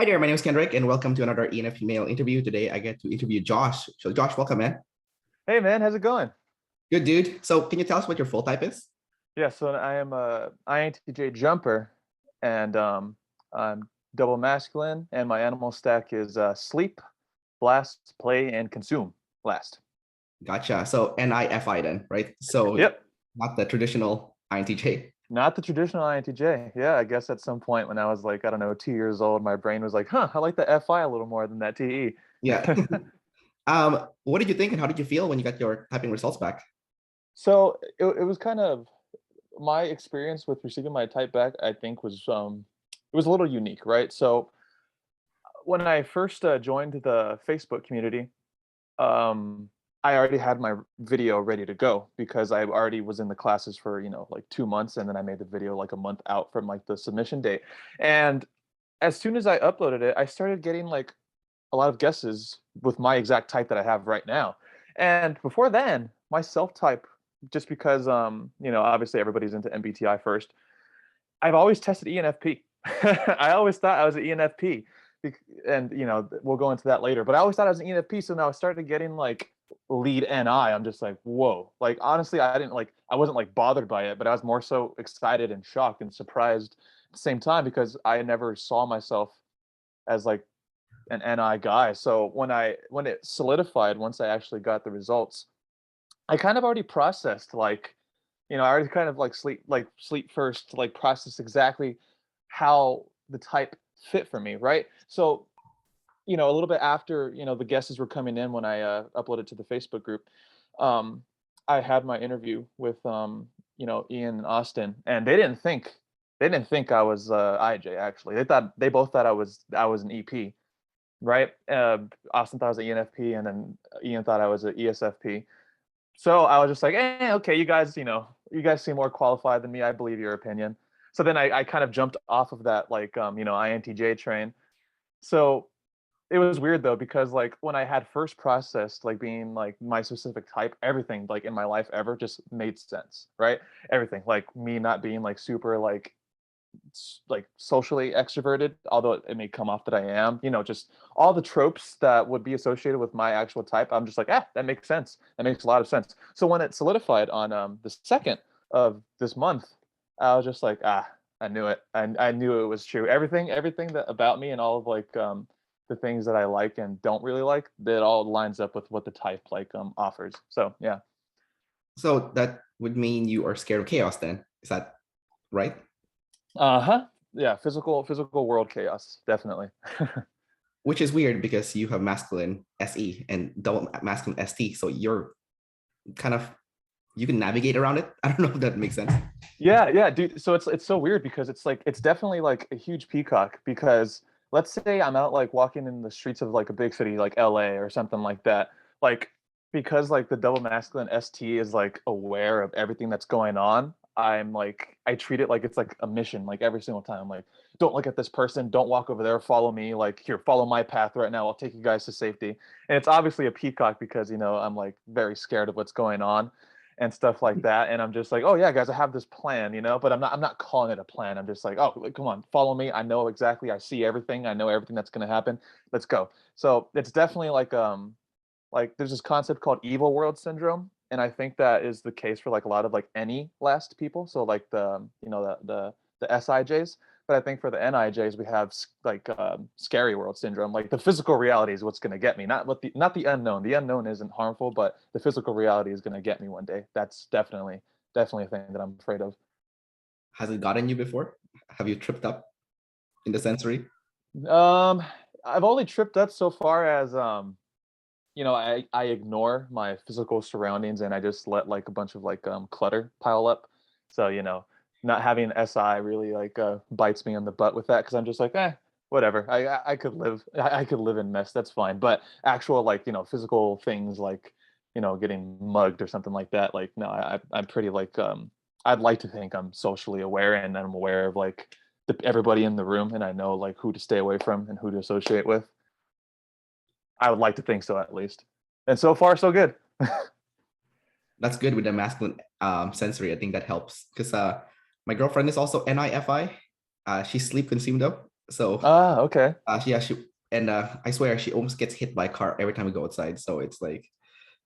Hi there, my name is Kendrick, and welcome to another ENFP male interview. Today, I get to interview Josh. So, Josh, welcome, man. Hey man, how's it going? Good, dude. So, can you tell us what your full type is? Yeah, so I am a INTJ jumper, and I'm double masculine, and my animal stack is sleep, blast, play, and consume. Last. Gotcha. So, NIFI then, right? So, Yep. not the traditional INTJ. Not the traditional INTJ. Yeah, I guess at some point when I was like, I don't know, 2 years old, my brain was like, huh, I like the FI a little more than that TE. Yeah. What did you think and how did you feel when you got your typing results back? So it was kind of my experience with receiving my type back, I think it was a little unique, right? So when I first joined the Facebook community, um, I already had my video ready to go because I already was in the classes for, like 2 months, and then I made the video like a month out from like the submission date. And as soon as I uploaded it, I started getting like a lot of guesses with my exact type that I have right now. And before then, my self type, just because obviously everybody's into MBTI first, I've always tested ENFP. I always thought I was an ENFP, and we'll go into that later. But I always thought I was an ENFP, so now I started getting like lead NI. I'm just like, whoa! Like honestly, I wasn't like bothered by it, but I was more so excited and shocked and surprised at the same time because I never saw myself as like an NI guy. So when it solidified, once I actually got the results, I kind of already processed like, I already kind of like sleep first to like process exactly how the type fit for me, right? So, a little bit after, the guesses were coming in when I uploaded to the Facebook group, um, I had my interview with Ian and Austin, and they didn't think I was IJ actually. They both thought I was an EP, right? Austin thought I was an ENFP, and then Ian thought I was an ESFP. So I was just like, okay, you guys seem more qualified than me. I believe your opinion. So then I kind of jumped off of that like INTJ train. So it was weird though because like when I had first processed like being like my specific type, everything like in my life ever just made sense, right? Everything like me not being like super like socially extroverted, although it may come off that I am, just all the tropes that would be associated with my actual type. I'm just like, that makes sense. That makes a lot of sense. So when it solidified on the second of this month, I was just like, I knew it. I knew it was true. Everything that about me and all of like the things that I like and don't really like, that all lines up with what the type like offers. So yeah. So, that would mean you are scared of chaos then. Is that right? Uh-huh. Yeah, physical world chaos, definitely. Which is weird because you have masculine SE and double masculine ST. So, you're kind of, you can navigate around it. I don't know if that makes sense. Yeah, dude. So it's so weird because it's definitely like a huge peacock because let's say I'm out like walking in the streets of like a big city like LA or something like that. Like because like the double masculine ST is like aware of everything that's going on. I'm like I treat it like it's like a mission like every single time. I'm like, don't look at this person, don't walk over there, follow me. Like here, follow my path right now. I'll take you guys to safety. And it's obviously a peacock because I'm like very scared of what's going on and stuff like that. And I'm just like, oh yeah, guys, I have this plan, but I'm not calling it a plan. I'm just like, oh, come on, follow me. I know exactly. I see everything. I know everything that's going to happen. Let's go. So it's definitely like there's this concept called evil world syndrome. And I think that is the case for like a lot of like any last people. So like the SIJs. But I think for the NIJs, we have like scary world syndrome. Like the physical reality is what's going to get me, not the unknown. The unknown isn't harmful, but the physical reality is going to get me one day. That's definitely a thing that I'm afraid of. Has it gotten you before? Have you tripped up in the sensory? Um, I've only tripped up so far as I ignore my physical surroundings and I just let like a bunch of like clutter pile up. So not having SI really like bites me on the butt with that because I'm just like whatever. I could live I could live in mess. That's fine. But actual like physical things like getting mugged or something like that. Like no, I'm pretty like I'd like to think I'm socially aware and I'm aware of like everybody in the room and I know like who to stay away from and who to associate with. I would like to think so at least. And so far, so good. That's good with the masculine sensory. I think that helps because my girlfriend is also NIFI. She's sleep consumed though. So Okay. yeah, she and I swear she almost gets hit by a car every time we go outside. So it's like,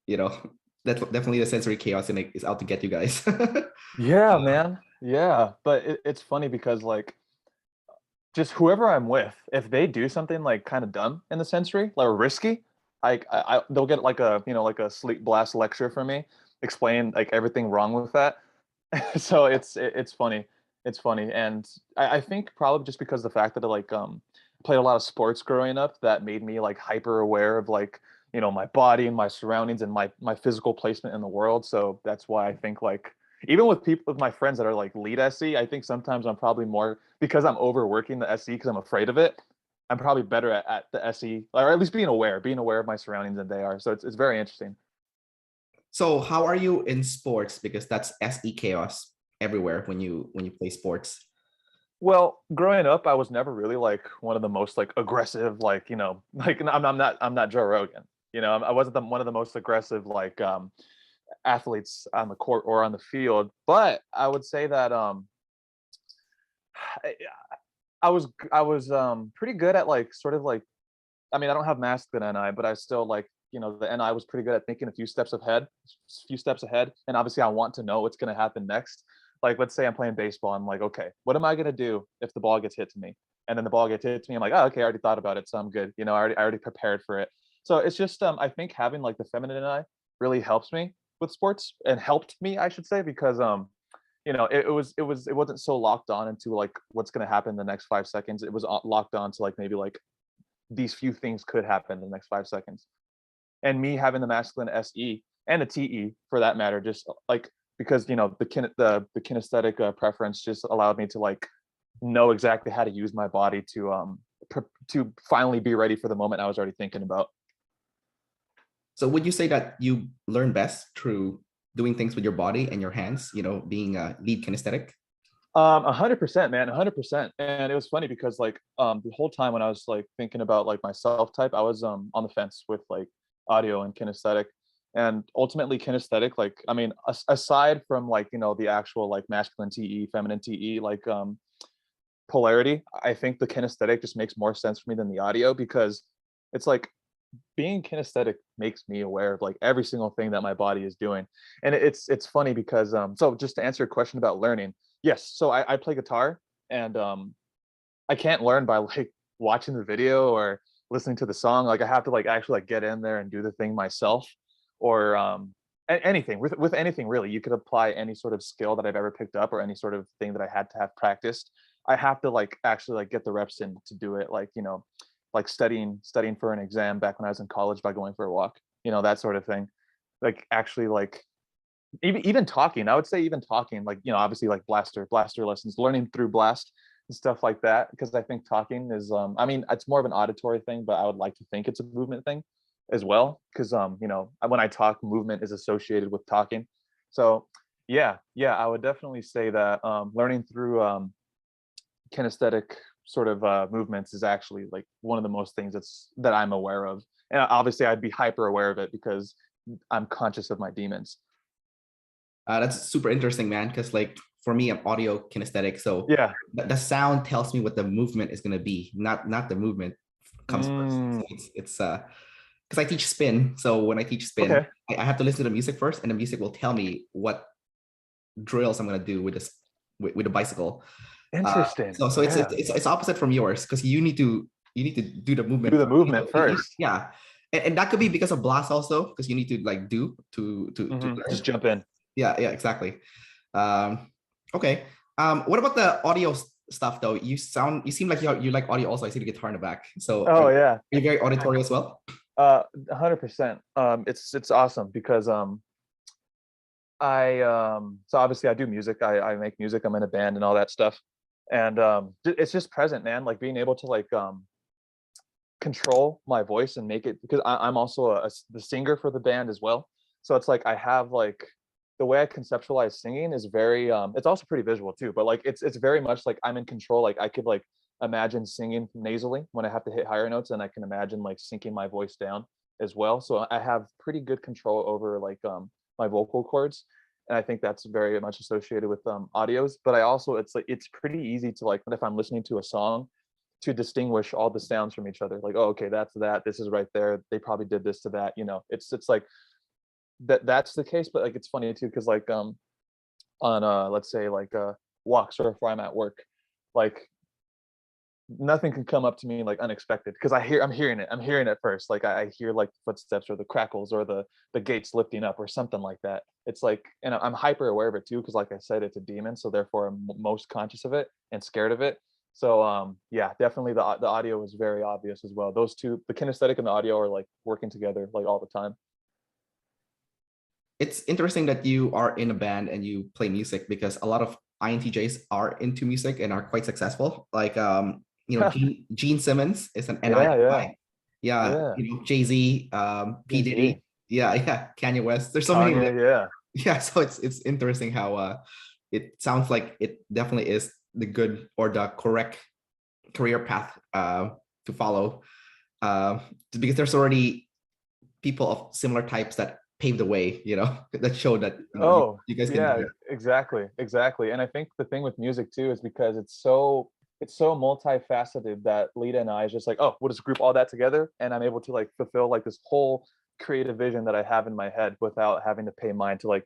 you know, that's definitely the sensory chaos and is out to get you guys. Yeah, man. Yeah, but it's funny because like just whoever I'm with, if they do something like kind of dumb in the sensory, like risky, they'll get like a like a sleep blast lecture from me, explain like everything wrong with that. So it's funny, it's funny, and I think probably just because of the fact that I like played a lot of sports growing up, that made me like hyper aware of like my body and my surroundings and my physical placement in the world. So that's why I think like even with people with my friends that are like lead SE, I think sometimes I'm probably more because I'm overworking the SE because I'm afraid of it. I'm probably better at the SE, or at least being aware of my surroundings than they are. So it's very interesting. So how are you in sports? Because that's SE chaos everywhere when you play sports. Well, growing up, I was never really like one of the most like aggressive, like like I'm not Joe Rogan. I wasn't one of the most aggressive like athletes on the court or on the field. But I would say that I, I was pretty good at like sort of like I mean I don't have masculine NI, but I still like the NI was pretty good at thinking a few steps ahead, and obviously I want to know what's going to happen next. Like let's say I'm playing baseball, I'm like, okay, what am I going to do if the ball gets hit to me? And then the ball gets hit to me, I'm like, oh, okay, I already thought about it, so I'm good. I already prepared for it. So it's just I think having like the feminine NI really helps me with sports, and helped me I should say, because it wasn't so locked on into like what's going to happen in the next 5 seconds. It was locked on to like maybe like these few things could happen in the next 5 seconds. And me having the masculine SE and the TE for that matter, just like because the kinesthetic preference just allowed me to like know exactly how to use my body to finally be ready for the moment I was already thinking about. So would you say that you learn best through doing things with your body and your hands, being a lead kinesthetic? 100%, man, 100%. And it was funny because like the whole time when I was like thinking about like my self type, I was on the fence with like audio and kinesthetic. And ultimately kinesthetic, like I mean, aside from like the actual like masculine TE, feminine TE, like polarity, I think the kinesthetic just makes more sense for me than the audio, because it's like being kinesthetic makes me aware of like every single thing that my body is doing. And it's funny because so just to answer your question about learning, yes, so I play guitar, and I can't learn by like watching the video or listening to the song. Like I have to like actually like get in there and do the thing myself. Or anything with anything really. You could apply any sort of skill that I've ever picked up, or any sort of thing that I had to have practiced. I have to like actually like get the reps in to do it, like like studying for an exam back when I was in college by going for a walk, that sort of thing. Like actually like even talking, I would say even talking, like obviously like blaster lessons, learning through Blast and stuff like that, because I think talking is I mean it's more of an auditory thing, but I would like to think it's a movement thing as well, because when I talk, movement is associated with talking. So yeah, I would definitely say that learning through kinesthetic sort of movements is actually like one of the most things that I'm aware of. And obviously I'd be hyper aware of it because I'm conscious of my demons. That's super interesting, man. Because like for me, I'm audio kinesthetic, so Yeah. the sound tells me what the movement is gonna be, not the movement comes first. Mm, So it's because I teach spin, so when I teach spin, okay. I have to listen to the music first, and the music will tell me what drills I'm gonna do with this with the bicycle. Interesting. So Yeah. it's opposite from yours because you need to do the movement Do the first. movement first. Yeah, and that could be because of Blast also, because you need to like do to Just learn. jump in. Yeah, exactly. Um, okay. What about the audio stuff though? You seem like you like audio also. I see the guitar in the back. So Oh yeah. are you very auditory as well? 100%. It's awesome because I so obviously I do music. I make music. I'm in a band and all that stuff. And it's just present, man. Like being able to like control my voice and make it, because I'm also the singer for the band as well. So it's like I have like the way I conceptualize singing is very it's also pretty visual too, but like it's very much like I'm in control. Like I could like imagine singing nasally when I have to hit higher notes, and I can imagine like sinking my voice down as well. So I have pretty good control over like my vocal cords. And I think that's very much associated with audios. But I also, it's like it's pretty easy to like, if I'm listening to a song, to distinguish all the sounds from each other. Like, oh, okay, that's that. This is right there. They probably did this to that. You know, it's like that's the case. But like, it's funny too, because like on let's say like walks or if I'm at work, like nothing can come up to me like unexpected because I'm hearing it first. Like I hear like footsteps or the crackles or the gates lifting up or something like that. It's like, and I'm hyper aware of it too because like I said, it's a demon, so therefore I'm most conscious of it and scared of it. So yeah, definitely the audio is very obvious as well. Those two, the kinesthetic and the audio, are like working together like all the time. It's interesting that you are in a band and you play music because a lot of INTJs are into music and are quite successful. Like Gene Simmons is an Yeah, yeah, NIFI. Yeah, yeah. Jay-Z, P. Jay-Z, Diddy. Yeah, Kanye West. There's so many. Kanye, yeah. Yeah, so it's interesting how it sounds like it definitely is the good or the correct career path to follow. Because there's already people of similar types that paved the way, that showed that Oh, you guys can do yeah, it. exactly. And I think the thing with music too is because it's so multifaceted that Lita and I is just like, oh, we'll just group all that together, and I'm able to like fulfill like this whole creative vision that I have in my head without having to pay mind to like,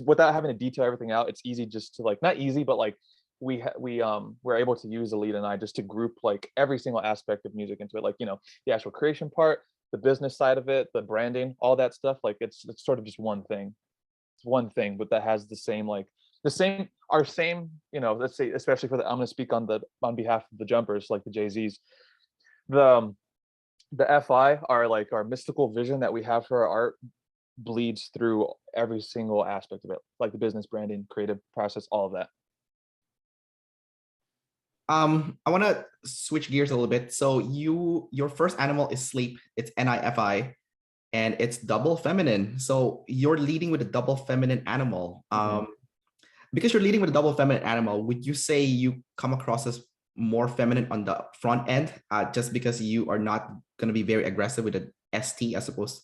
without having to detail everything out. It's easy just to like, not easy, but like we're able to use Alita and I just to group like every single aspect of music into it, like the actual creation part, the business side of it, the branding, all that stuff. Like it's sort of just one thing. It's one thing, but that has the same our same, let's say, especially for I'm going to speak on behalf of the jumpers, like the Jay-Z's, the FI, are like our mystical vision that we have for our art bleeds through every single aspect of it, like the business, branding, creative process, all of that. I want to switch gears a little bit. So your first animal is sleep. It's NIFI, and it's double feminine. So you're leading with a double feminine animal. Because you're leading with a double feminine animal, would you say you come across as more feminine on the front end, just because you are not going to be very aggressive with an ST, I suppose,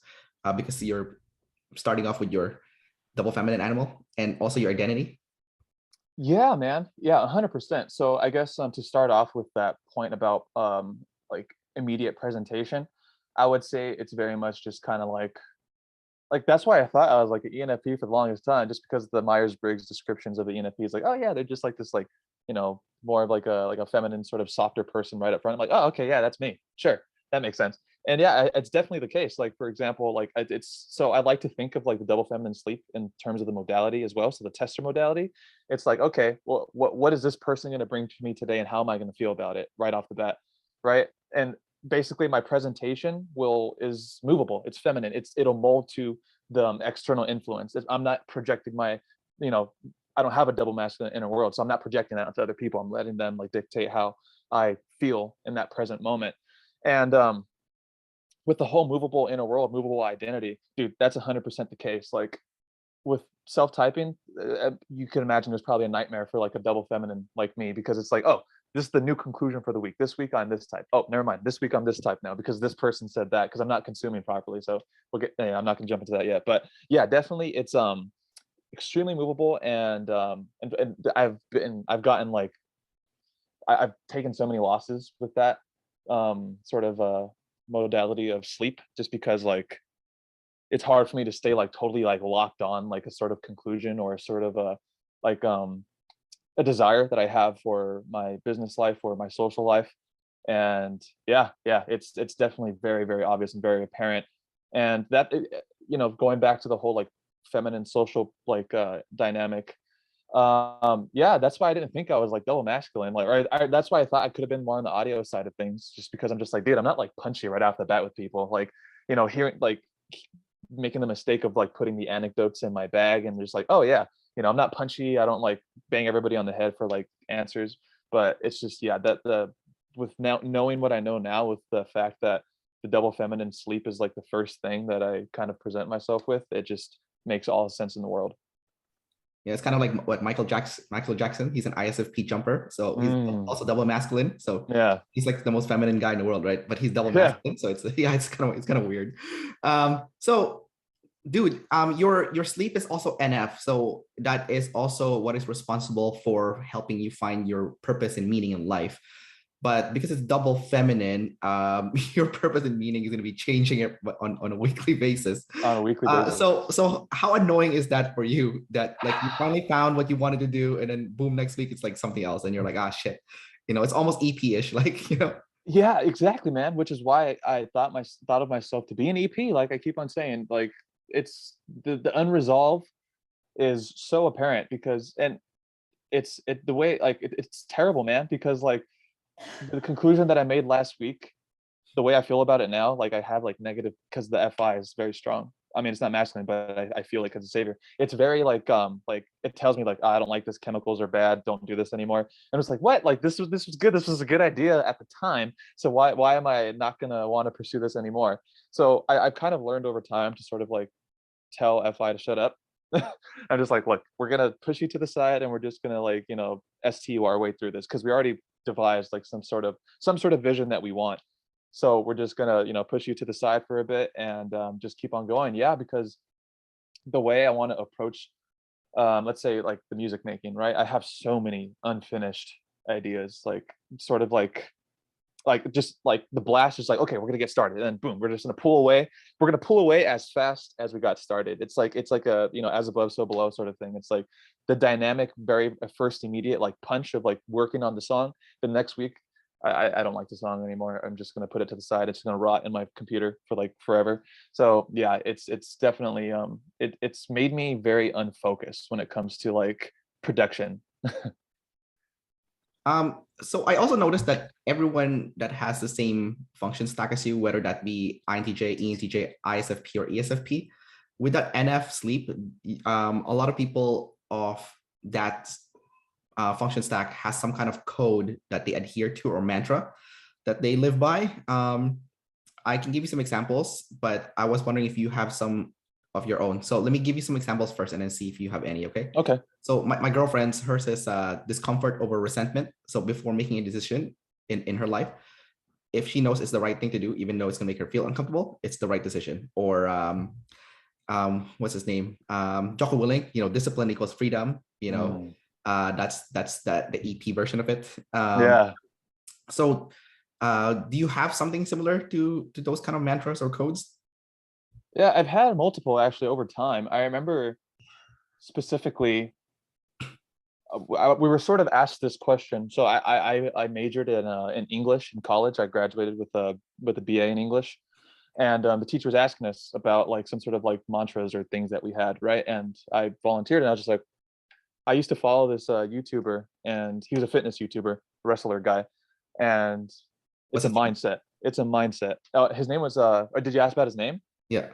because you're starting off with your double feminine animal and also your identity? Yeah, man. Yeah, 100%. So I guess to start off with that point about like immediate presentation, I would say it's very much just kind of like that's why I thought I was like an ENFP for the longest time, just because the Myers-Briggs descriptions of the ENFP is like, oh yeah, they're just like this, like, more of like a feminine sort of softer person right up front. I'm like, oh, okay, yeah, that's me. Sure, that makes sense. And yeah, it's definitely the case. Like, for example, like it's so I like to think of like the double feminine sleep in terms of the modality as well. So the tester modality, it's like, okay, well, what is this person going to bring to me today, and how am I going to feel about it right off the bat, right? And basically my presentation is movable, it's feminine, it'll mold to the external influence. I'm not projecting I don't have a double masculine inner world, so I'm not projecting that onto other people. I'm letting them like dictate how I feel in that present moment. And with the whole movable inner world, movable identity, dude, that's 100% the case. Like with self-typing, you can imagine there's probably a nightmare for like a double feminine like me, because it's like, oh, this is the new conclusion for the week. This week I'm this type. Oh, never mind. This week I'm this type now because this person said that, because I'm not consuming properly. So I'm not gonna jump into that yet. But yeah, definitely it's extremely movable, and I've gotten like I've taken so many losses with that sort of modality of sleep, just because like it's hard for me to stay like totally like locked on like a sort of conclusion or a sort of like a desire that I have for my business life or my social life. And yeah, it's definitely very, very obvious and very apparent. And that, going back to the whole like feminine social like dynamic, yeah, that's why I didn't think I was like double masculine. Like, that's why I thought I could have been more on the audio side of things, just because I'm just like, dude, I'm not like punchy right off the bat with people. Like, hearing like making the mistake of like putting the anecdotes in my bag and just like, oh yeah, I'm not punchy, I don't like bang everybody on the head for like answers. But it's just, yeah, that with now knowing what I know now, with the fact that the double feminine sleep is like the first thing that I kind of present myself with, it just makes all the sense in the world. Yeah, it's kind of like what Michael Jackson. He's an ISFP jumper, so he's also double masculine. So Yeah. he's like the most feminine guy in the world, right? But he's double Yeah. masculine, so it's kind of weird. So dude, your sleep is also NF, so that is also what is responsible for helping you find your purpose and meaning in life. but because it's double feminine, your purpose and meaning is going to be changing it on a weekly basis. On a weekly basis. So how annoying is that for you, that like you finally found what you wanted to do, and then boom, next week it's like something else, and you're like, ah, shit, it's almost EP-ish, like, Yeah, exactly, man. Which is why I thought of myself to be an EP. Like I keep on saying, like it's the unresolved is so apparent because, and the way like it's terrible, man, because like the conclusion that I made last week, the way I feel about it now, like I have like negative, because the FI is very strong. I mean, it's not masculine, but I feel like as a savior, it's very like it tells me like, I don't like this, chemicals are bad, don't do this anymore. And it's like, what? Like this was good. This was a good idea at the time. So why am I not gonna want to pursue this anymore? So I've kind of learned over time to sort of like tell FI to shut up. I'm just like, look, we're gonna push you to the side, and we're just gonna like STU our way through this, because we already devised like some sort of vision that we want. So we're just gonna push you to the side for a bit and just keep on going. Yeah, because the way I want to approach, let's say like the music making, right? I have so many unfinished ideas, like sort of like just like the blast is like, okay, we're gonna get started, and then boom, we're just gonna pull away. We're gonna pull away as fast as we got started. It's like a as above so below sort of thing. It's like the dynamic, very first immediate like punch of like working on the song. The next week, I don't like the song anymore. I'm just gonna put it to the side. It's gonna rot in my computer for like forever. So yeah, it's definitely it's made me very unfocused when it comes to like production. So I also noticed that everyone that has the same function stack as you, whether that be INTJ, ENTJ, ISFP, or ESFP, with that NF sleep, a lot of people of that function stack has some kind of code that they adhere to or mantra that they live by. I can give you some examples, but I was wondering if you have some of your own. So let me give you some examples first and then see if you have any, okay? Okay. So my girlfriend's, hers is discomfort over resentment. So before making a decision in her life, if she knows it's the right thing to do, even though it's gonna make her feel uncomfortable, it's the right decision. Or what's his name? Jocko Willink, discipline equals freedom, that's the EP version of it. Yeah. So do you have something similar to those kind of mantras or codes? Yeah, I've had multiple actually over time. I remember specifically, we were sort of asked this question. So I majored in English in college. I graduated with a BA in English, and the teacher was asking us about like some sort of like mantras or things that we had, right? And I volunteered, and I was just like, I used to follow this YouTuber, and he was a fitness YouTuber, wrestler guy, and it's What's a his name? mindset. It's a mindset. His name was did you ask about his name? Yeah.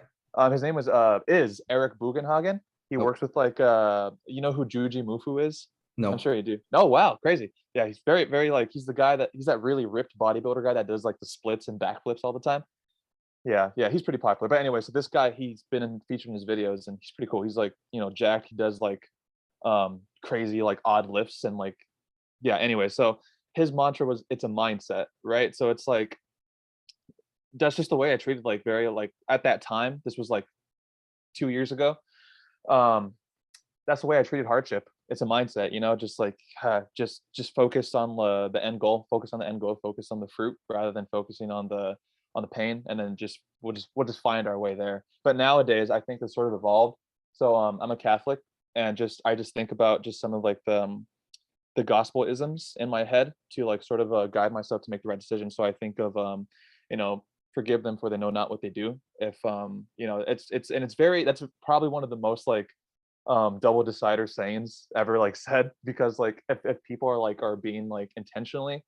His name was is Eric Bugenhagen. He Oh, works with like you know who Juji Mufu is? I'm no. sure you do. Oh wow, crazy. Yeah, he's very, very like he's that really ripped bodybuilder guy that does like the splits and backflips all the time. Yeah, yeah, he's pretty popular. But anyway, so this guy, he's been featured in his videos, and he's pretty cool. He's like, jacked. He does like crazy like odd lifts and like, yeah, anyway, so his mantra was, it's a mindset, right? So it's like, that's just the way I treated like very like at that time, this was like 2 years ago. um that's the way I treated hardship. It's a mindset, just like just focus on the end goal, focus on the end goal, focus on the fruit rather than focusing on the pain, and then just we'll just find our way there. But nowadays I think it's sort of evolved. So I'm a Catholic, and I just think about just some of like the gospel isms in my head to like sort of guide myself to make the right decision. So I think of you know forgive them for they know not what they do. If it's very, that's probably one of the most like double decider sayings ever like said, because like if people are being like intentionally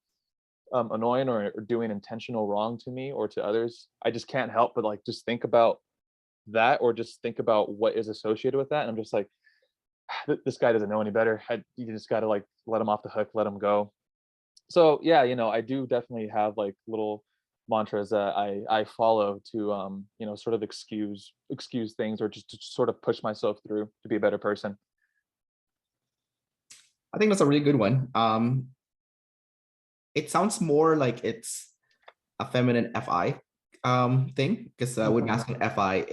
annoying, or doing intentional wrong to me or to others, I just can't help but like just think about that, or just think about what is associated with that, and I'm just like, this guy doesn't know any better. You just got to like let him off the hook, let him go. So yeah, I do definitely have like little mantras that I follow to sort of excuse things, or just to sort of push myself through to be a better person. I think that's a really good one. It sounds more like it's a feminine FI thing, because with Mhm. masculine FI,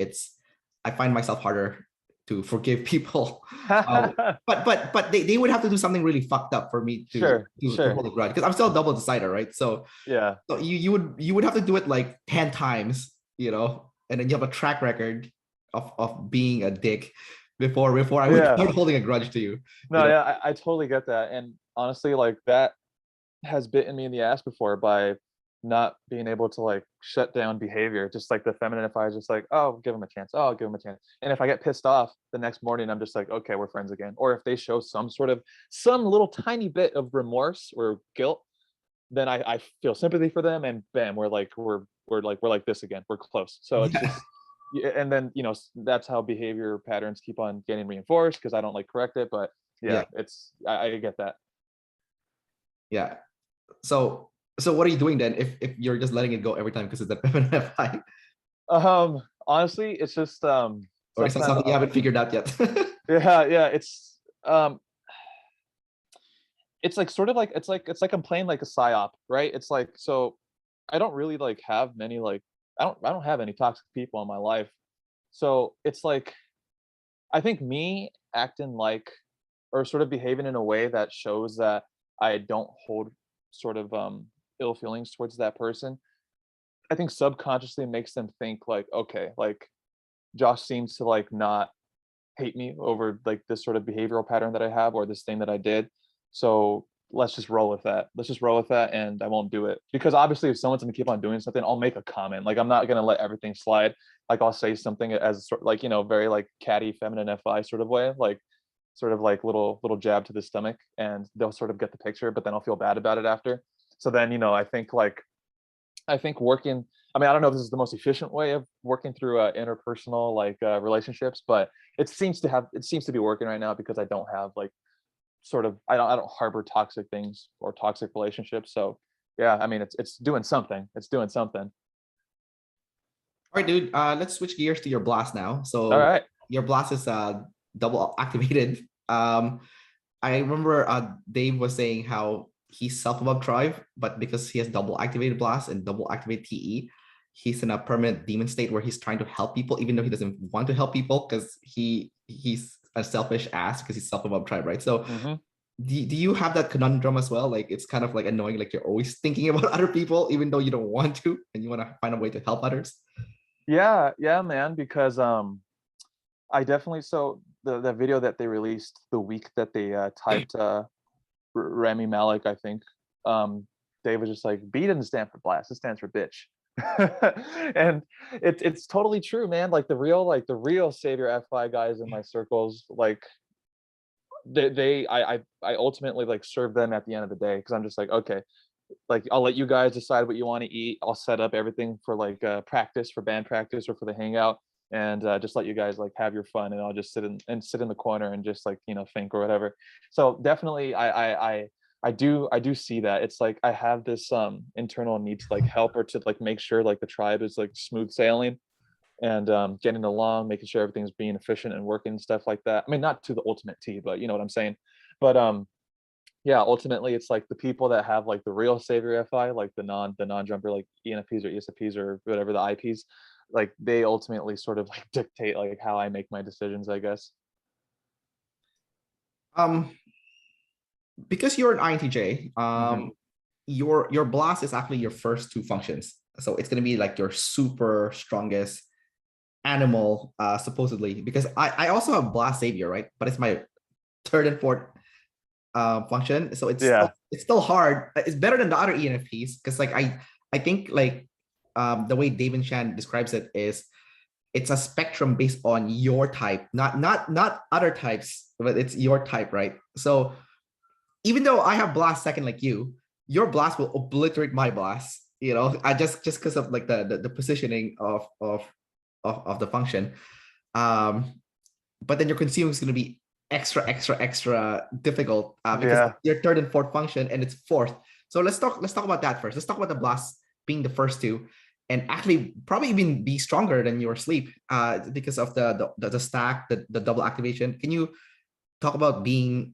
I find myself harder to forgive people. But they would have to do something really fucked up for me Sure, to sure. hold a grudge, because I'm still a double decider, right? So Yeah. you would have to do it like 10 times, and then you have a track record of being a dick before I would Yeah. start holding a grudge to you. No, yeah, I totally get that. And honestly, like that has bitten me in the ass before by not being able to like shut down behavior. Just like the feminine, if I was just like, oh, give him a chance. Oh, I'll give him a chance. And if I get pissed off the next morning, I'm just like, okay, we're friends again. Or if they show some little tiny bit of remorse or guilt, then I feel sympathy for them, and bam, we're like this again. We're close. So it's Yeah. just yeah, and then that's how behavior patterns keep on getting reinforced because I don't like correct it. But Yeah. yeah, I get that. Yeah. So what are you doing then if you're just letting it go every time because it's a feminine FI? Honestly, it's just Or is that something you haven't figured out yet? yeah, it's like sort of like it's like I'm playing like a psyop, right? It's like so I don't really like have many like I don't have any toxic people in my life. So it's like I think me acting like or sort of behaving in a way that shows that I don't hold sort of ill feelings towards that person. I think subconsciously makes them think like, okay, like Josh seems to like not hate me over like this sort of behavioral pattern that I have or this thing that I did. So let's just roll with that. Let's just roll with that and I won't do it. Because obviously if someone's gonna keep on doing something, I'll make a comment. Like I'm not gonna let everything slide. Like I'll say something as sort like, very like catty feminine FI sort of way, like sort of like little jab to the stomach and they'll sort of get the picture, but then I'll feel bad about it after. So then, I think working, I mean, I don't know if this is the most efficient way of working through interpersonal like relationships, but it seems to be working right now because I don't have like sort of, I don't harbor toxic things or toxic relationships. So yeah, I mean, it's doing something. It's doing something. All right, dude. Let's switch gears to your blast now. All So right. your blast is double activated. I remember Dave was saying how he's self-above tribe, but because he has double activated blast and double activated TE, he's in a permanent demon state where he's trying to help people, even though he doesn't want to help people because he's a selfish ass because he's self-above tribe, right? So Hmm. do you have that conundrum as well? Like it's kind of like annoying, like you're always thinking about other people, even though you don't want to, and you want to find a way to help others. Yeah, man, because I definitely so the video that they released the week that they typed Rami Malek, I think. Dave was just like, B doesn't stand for blast, it stands for bitch. And it's totally true, man. Like the real savior FI guys in my circles, like I ultimately like serve them at the end of the day because I'm just like, okay, like I'll let you guys decide what you want to eat. I'll set up everything for like practice for band practice or for the hangout and just let you guys like have your fun and I'll just sit in the corner and just like think or whatever. So definitely I do see that. It's like I have this internal need to like help or to like make sure like the tribe is like smooth sailing and getting along, making sure everything's being efficient and working and stuff like that. I mean, not to the ultimate T, but you know what I'm saying. But yeah, ultimately it's like the people that have like the real savior FI, like the non-jumper, like ENFPs or ESFPs or whatever the IPs, like they ultimately sort of like dictate like how I make my decisions, I guess. Um, because you're an INTJ, Hmm. your blast is actually your first two functions. So it's gonna be like your super strongest animal, supposedly. Because I also have blast savior, right? But it's my third and fourth function. So Yeah. it's still hard. It's better than the other ENFPs because like I think like the way David Chan describes it is it's a spectrum based on your type, not other types, but it's your type, right? So even though I have blast second like you, your blast will obliterate my blast. I just because of like the positioning of the function. Um, but then your consuming is going to be extra difficult because Yeah. your third and fourth function and it's fourth. So let's talk about that first. Let's talk about the blast being the first two and actually probably even be stronger than your sleep because of the stack, the double activation. Can you talk about being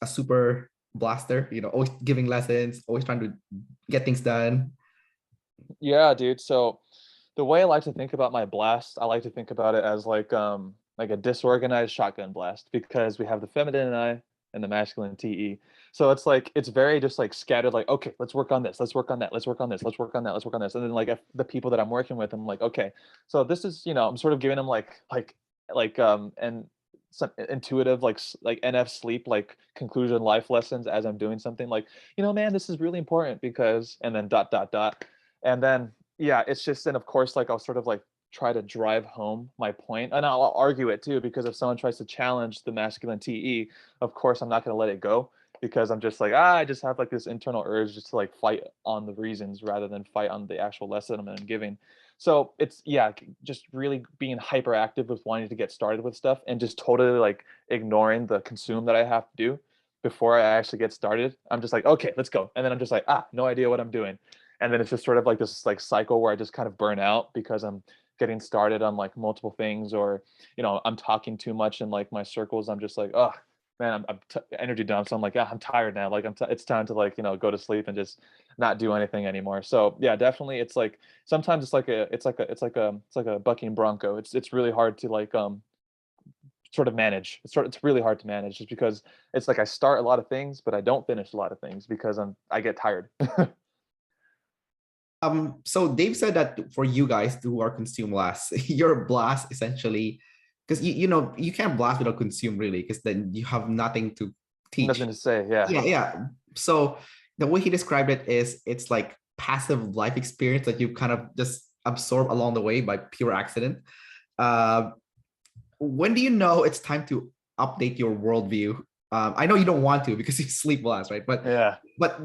a super blaster, always giving lessons, always trying to get things done? Yeah, dude. So the way I like to think about my blast, I like to think about it as like like a disorganized shotgun blast, because we have the feminine I and the masculine TE. So it's like, it's very just like scattered, like, okay, let's work on this, let's work on that, let's work on this, let's work on that, let's work on this. And then like the people that I'm working with, I'm like, okay, so this is, I'm sort of giving them and some intuitive like NF sleep, like conclusion life lessons as I'm doing something, like, man, this is really important because, and then dot dot dot. And then yeah, it's just, and of course, like I'll sort of like try to drive home my point, and I'll argue it too, because if someone tries to challenge the masculine TE, of course I'm not going to let it go, because I'm just like, I just have like this internal urge just to like fight on the reasons rather than fight on the actual lesson I'm giving. So it's, yeah, just really being hyperactive with wanting to get started with stuff, and just totally like ignoring the consume that I have to do before I actually get started. I'm just like, okay, let's go. And then I'm just like, no idea what I'm doing. And then it's just sort of like this like cycle where I just kind of burn out because I'm getting started on like multiple things, or I'm talking too much in like my circles. I'm just like, oh man, I'm energy down. So I'm like, I'm tired now. Like it's time to like go to sleep and just not do anything anymore. So yeah, definitely, it's like sometimes it's like a bucking bronco. It's really hard to like sort of manage. It's really hard to manage, just because it's like I start a lot of things, but I don't finish a lot of things because I get tired. So Dave said that for you guys who are consume blasts, your blast essentially, because you can't blast without consume really, because then you have nothing to teach. Nothing to say. Yeah. Yeah. So the way he described it is, it's like passive life experience that you kind of just absorb along the way by pure accident. Uh, when do you know it's time to update your worldview? I know you don't want to because you sleep less, right? Yeah. But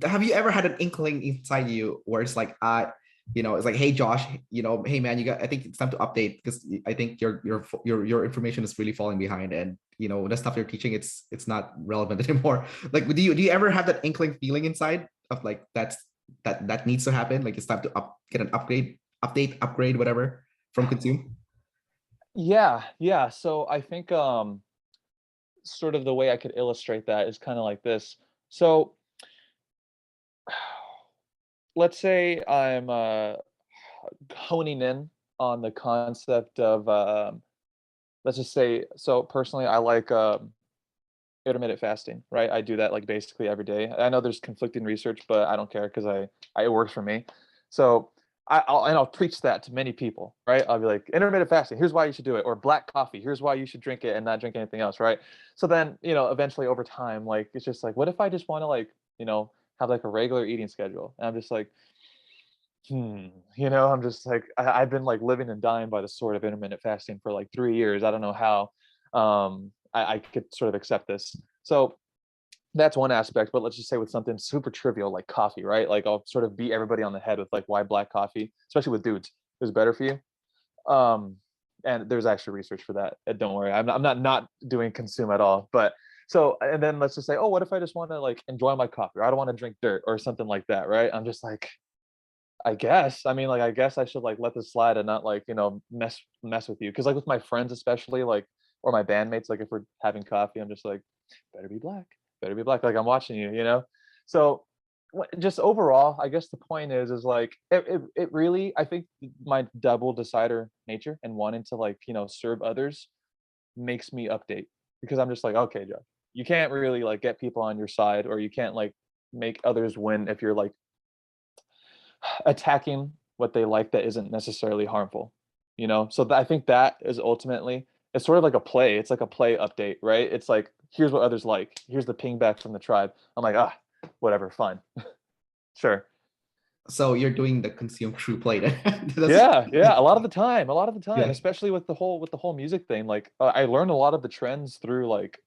have you ever had an inkling inside you where it's like, it's like, hey Josh, hey man, I think it's time to update, because I think your information is really falling behind, and the stuff you're teaching, it's not relevant anymore. Like, do you ever have that inkling feeling inside of like that needs to happen? Like it's time to get an upgrade, whatever, from consume. Yeah. So I think sort of the way I could illustrate that is kind of like this. So let's say I'm honing in on the concept of let's just say, so personally I like intermittent fasting, right? I do that like basically every day. I know there's conflicting research, but I don't care because it works for me. So I'll preach that to many people, right? I'll be like, intermittent fasting, here's why you should do it, or black coffee, here's why you should drink it and not drink anything else, right? So then, eventually over time, like it's just like, what if I just want to like, have like a regular eating schedule? And I'm just like, I'm just like, I've been like living and dying by the sword of intermittent fasting for like 3 years. I don't know how I could sort of accept this. So that's one aspect, but let's just say with something super trivial like coffee, right? Like I'll sort of beat everybody on the head with like why black coffee, especially with dudes, is better for you. And there's actually research for that. Don't worry, I'm not doing consume at all. But so, and then let's just say, oh, what if I just want to like enjoy my coffee, or I don't want to drink dirt or something like that, right? I'm just like, I guess I should like let this slide and not like, mess with you. Cause like with my friends, especially like, or my bandmates, like if we're having coffee, I'm just like, better be black, better be black. Like I'm watching you. So just overall, I guess the point is like, it really, I think my double decider nature and wanting to like, serve others makes me update, because I'm just like, okay, Joe, you can't really like get people on your side, or you can't like make others win if you're like attacking what they like that isn't necessarily harmful. So I think that is ultimately, it's sort of like a play. It's like a play update, right? It's like, here's what others like, here's the ping back from the tribe. I'm like, whatever, fine. Sure. So you're doing the consume true play. Yeah, a lot of the time, Yeah. especially with the whole music thing. Like I learned a lot of the trends through like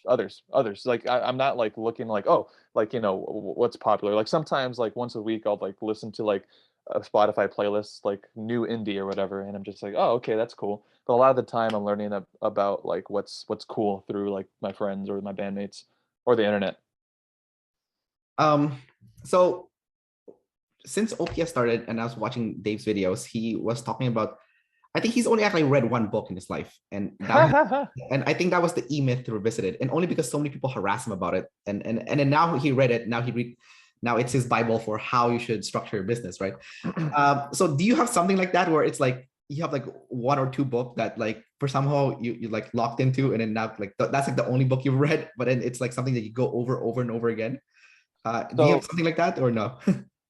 others. Like I'm not like looking like, oh, like what's popular. Like sometimes like once a week I'll like listen to like a Spotify playlist, like new indie or whatever, and I'm just like, oh, okay, that's cool. But a lot of the time I'm learning about like what's cool through like my friends or my bandmates or the internet. So since OPS started and I was watching Dave's videos, he was talking about, I think he's only actually read one book in his life, and and I think that was the E-Myth Revisited, and only because so many people harass him about it, and then now he read it. Now it's his Bible for how you should structure your business, right? So do you have something like that where it's like you have like one or two book that like for somehow you like locked into, and then now like that's like the only book you've read, but then it's like something that you go over and over again. Do you have So something like that or no?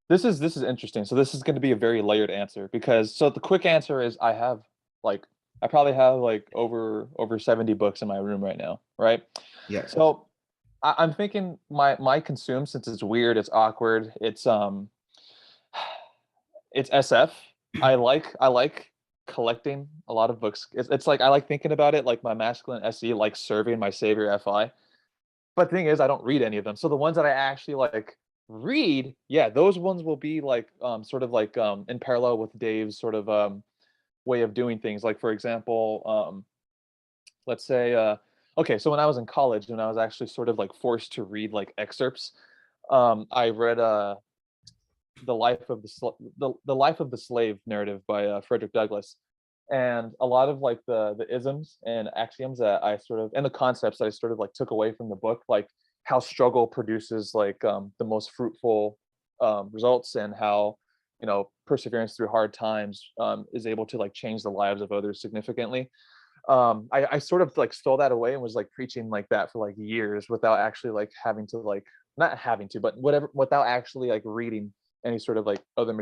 this is interesting. So this is going to be a very layered answer because so the quick answer is I probably have like over 70 books in my room right now, right? Yeah. So I'm thinking my consume, since it's weird, it's awkward, it's SF. I like collecting a lot of books. It's like I like thinking about it like my masculine SE, like serving my savior FI. But the thing is, I don't read any of them. So the ones that I actually like read, yeah, those ones will be like sort of like in parallel with Dave's sort of way of doing things. Like for example, let's say okay, so when I was in college, when I was actually sort of like forced to read like excerpts, I read the life of the life of the slave narrative by Frederick Douglass, and a lot of like the isms and axioms that I sort of and the concepts that I sort of like took away from the book, like how struggle produces like the most fruitful results, and how perseverance through hard times is able to like change the lives of others significantly. I sort of like stole that away and was like preaching like that for like years without actually like having to like not having to, but whatever, without actually like reading any sort of like other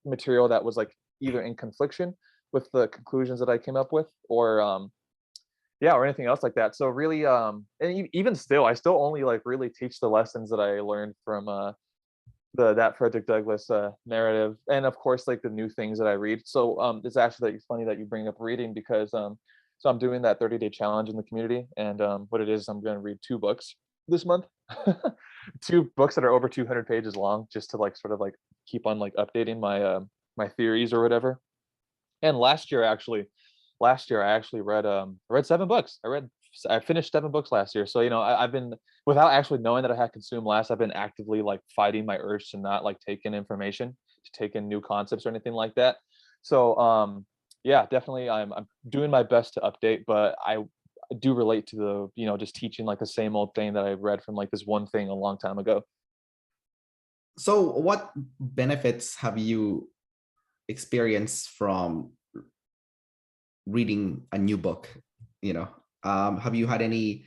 material that was like either in confliction with the conclusions that I came up with, or yeah, or anything else like that. So really, and even still, I still only like really teach the lessons that I learned from the that Frederick Douglass narrative, and of course like the new things that I read. So it's actually like, funny that you bring up reading because so I'm doing that 30-day challenge in the community, and what it is, I'm going to read 2 books this month. 2 books that are over 200 pages long, just to like sort of like keep on like updating my theories or whatever. And last year I actually read 7 books. I finished 7 books last year. So I've been, without actually knowing that I had consumed last, I've been actively like fighting my urge to not like take in information, to take in new concepts or anything like that. So yeah, definitely I'm doing my best to update, but I do relate to the just teaching like the same old thing that I read from like this one thing a long time ago. So what benefits have you experienced from reading a new book? Have you had any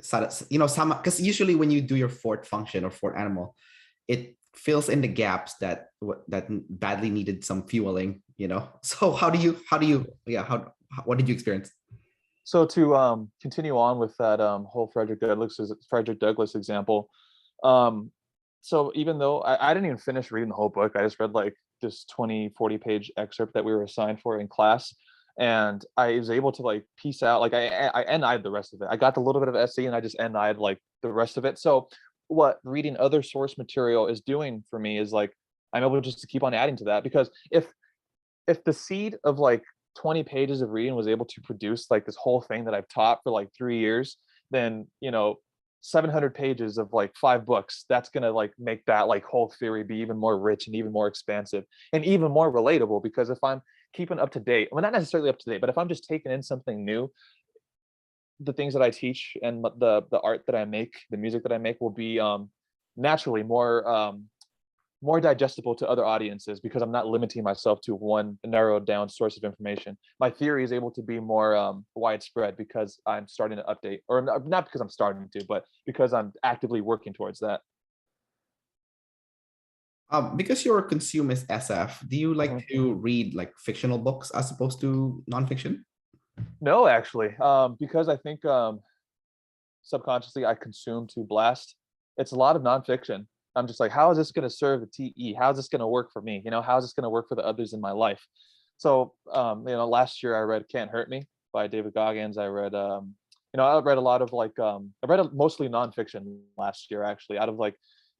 some, because usually when you do your fourth function or fourth animal, it fills in the gaps that badly needed some fueling. So how do you yeah what did you experience? So to continue on with that whole Frederick Douglass example, um, so even though I didn't even finish reading the whole book, I just read like this 20-40 page excerpt that we were assigned for in class, and I was able to like piece out like I NI'd the rest of it. I got a little bit of SE and I just NI'd like the rest of it. So what reading other source material is doing for me is like I'm able just to keep on adding to that, because if the seed of like 20 pages of reading was able to produce like this whole thing that I've taught for like 3 years, then 700 pages of like 5 books, that's gonna like make that like whole theory be even more rich and even more expansive and even more relatable. Because if I'm keeping up to date, well, not necessarily up to date, but if I'm just taking in something new, the things that I teach and the art that I make, the music that I make will be naturally more digestible to other audiences, because I'm not limiting myself to one narrowed down source of information. My theory is able to be more widespread because I'm starting to update, or not because I'm starting to, but because I'm actively working towards that. Because your consume is SF, do you like Mhm. to read like fictional books as opposed to nonfiction? No, actually, because I think subconsciously I consume to blast. It's a lot of nonfiction. I'm just like, how is this going to serve the TE? How is this going to work for me? How is this going to work for the others in my life? So, last year I read Can't Hurt Me by David Goggins. I read, I read a lot of like, I read mostly nonfiction last year, actually. Out of like